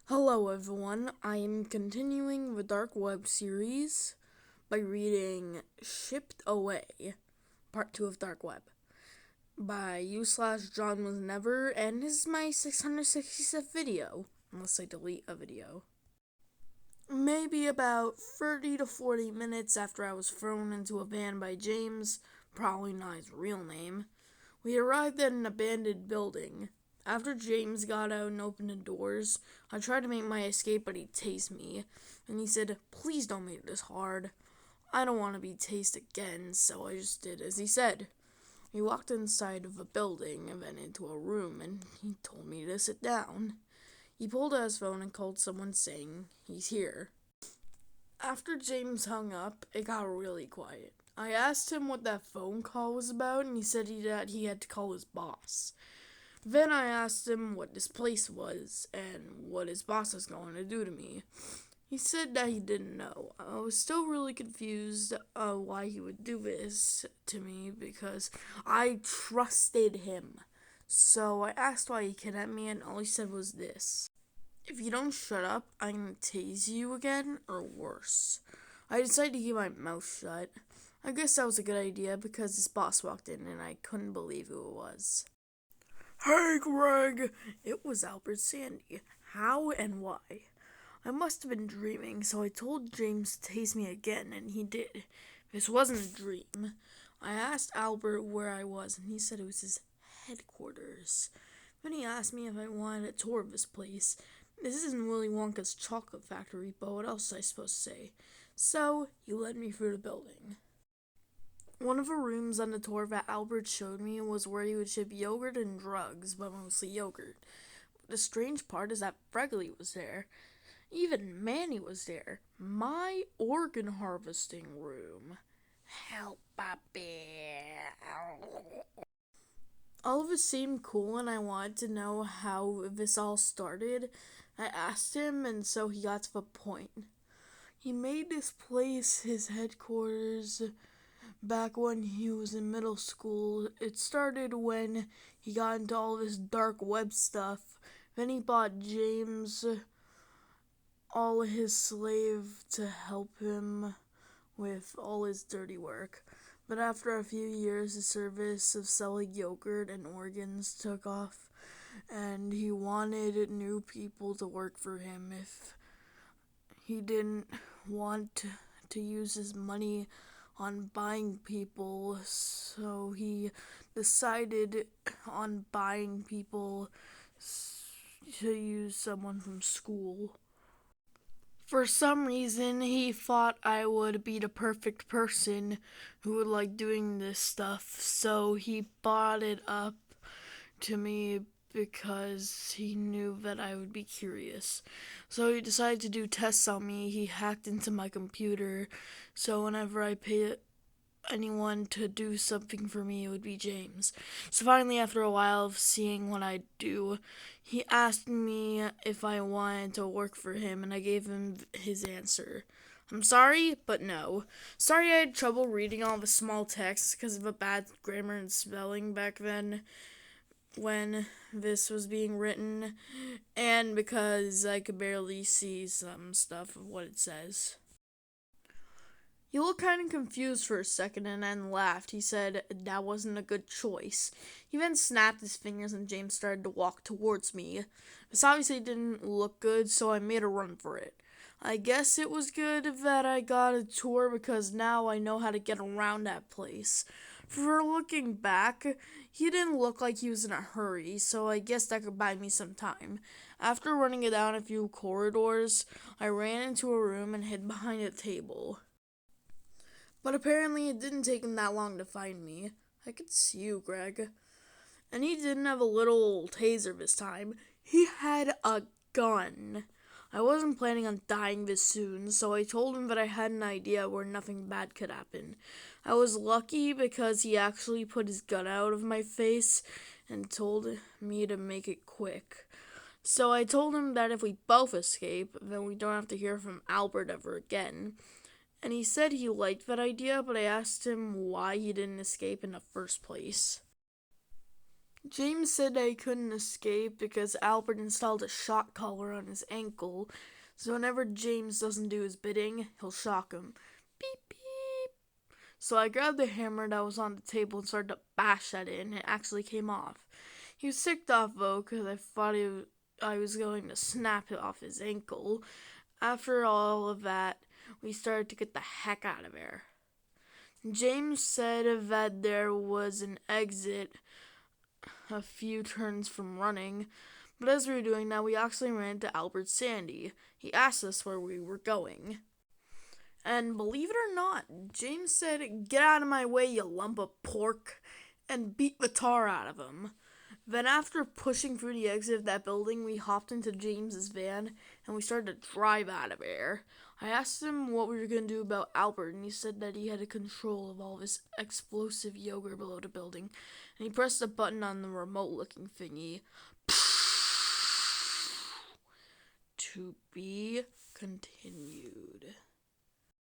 Hello everyone, I am continuing the Dark Web series by reading Shipped Away, Part 2 of Dark Web, by u/John Was Never, and this is my 667th video, unless I delete a video. Maybe about 30 to 40 minutes after I was thrown into a van by James, probably not his real name, we arrived at an abandoned building. After James got out and opened the doors, I tried to make my escape, but he tased me. And he said, "Please don't make this hard. I don't want to be tased again," so I just did as he said. We walked inside of a building and then into a room, and he told me to sit down. He pulled out his phone and called someone saying he's here. After James hung up, it got really quiet. I asked him what that phone call was about, and he said that he had to call his boss. Then I asked him what this place was and what his boss was going to do to me. He said that he didn't know. I was still really confused why he would do this to me because I trusted him. So I asked why he kidnapped me, and all he said was this: "If you don't shut up, I'm going to tase you again, or worse." I decided to keep my mouth shut. I guess that was a good idea because his boss walked in and I couldn't believe who it was. "Hey, Greg!" It was Albert Sandy. How and why? I must have been dreaming, so I told James to tase me again, and he did. This wasn't a dream. I asked Albert where I was, and he said it was his headquarters. Then he asked me if I wanted a tour of this place. This isn't Willy Wonka's chocolate factory, but what else was I supposed to say? So he led me through the building. One of the rooms on the tour that Albert showed me was where he would ship yogurt and drugs, but mostly yogurt. The strange part is that Fregley was there. Even Manny was there. My organ harvesting room. Help, puppy. All of it seemed cool, and I wanted to know how this all started. I asked him, and so he got to the point. He made this place his headquarters back when he was in middle school. It started when he got into all this dark web stuff. Then he bought James, all his slave, to help him with all his dirty work. But after a few years, the service of selling yogurt and organs took off, and he wanted new people to work for him. If he didn't want to use his money on buying people, so he decided on buying people to use someone from school. For some reason, he thought I would be the perfect person who would like doing this stuff, so he brought it up to me because he knew that I would be curious. So he decided to do tests on me. He hacked into my computer, so whenever I pay anyone to do something for me, it would be James. So finally, after a while of seeing what I do, he asked me if I wanted to work for him, and I gave him his answer. "I'm sorry, but no. Sorry I had trouble reading all the small text because of a bad grammar and spelling back then when this was being written, and because I could barely see some stuff of what it says." He looked kind of confused for a second and then laughed. He said that wasn't a good choice. He then snapped his fingers and James started to walk towards me. This obviously didn't look good, so I made a run for it. I guess it was good that I got a tour because now I know how to get around that place. For looking back, he didn't look like he was in a hurry, so I guess that could buy me some time. After running it down a few corridors, I ran into a room and hid behind a table. But apparently it didn't take him that long to find me. "I could see you, Greg." And he didn't have a little taser this time. He had a gun. I wasn't planning on dying this soon, so I told him that I had an idea where nothing bad could happen. I was lucky because he actually put his gun out of my face and told me to make it quick. So I told him that if we both escape, then we don't have to hear from Albert ever again. And he said he liked that idea, but I asked him why he didn't escape in the first place. James said that he couldn't escape because Albert installed a shock collar on his ankle, so whenever James doesn't do his bidding, he'll shock him. Beep beep. So I grabbed the hammer that was on the table and started to bash at it, and it actually came off. He was ticked off though because I thought I was going to snap it off his ankle. After all of that, we started to get the heck out of there. James said that there was an exit a few turns from running, but as we were doing that, we actually ran into Albert Sandy. He asked us where we were going. And believe it or not, James said, "Get out of my way, you lump of pork," and beat the tar out of him. Then, after pushing through the exit of that building, we hopped into James's van and we started to drive out of there. I asked him what we were going to do about Albert, and he said that he had control of all of his explosive yogurt below the building, and he pressed a button on the remote looking thingy. To be continued.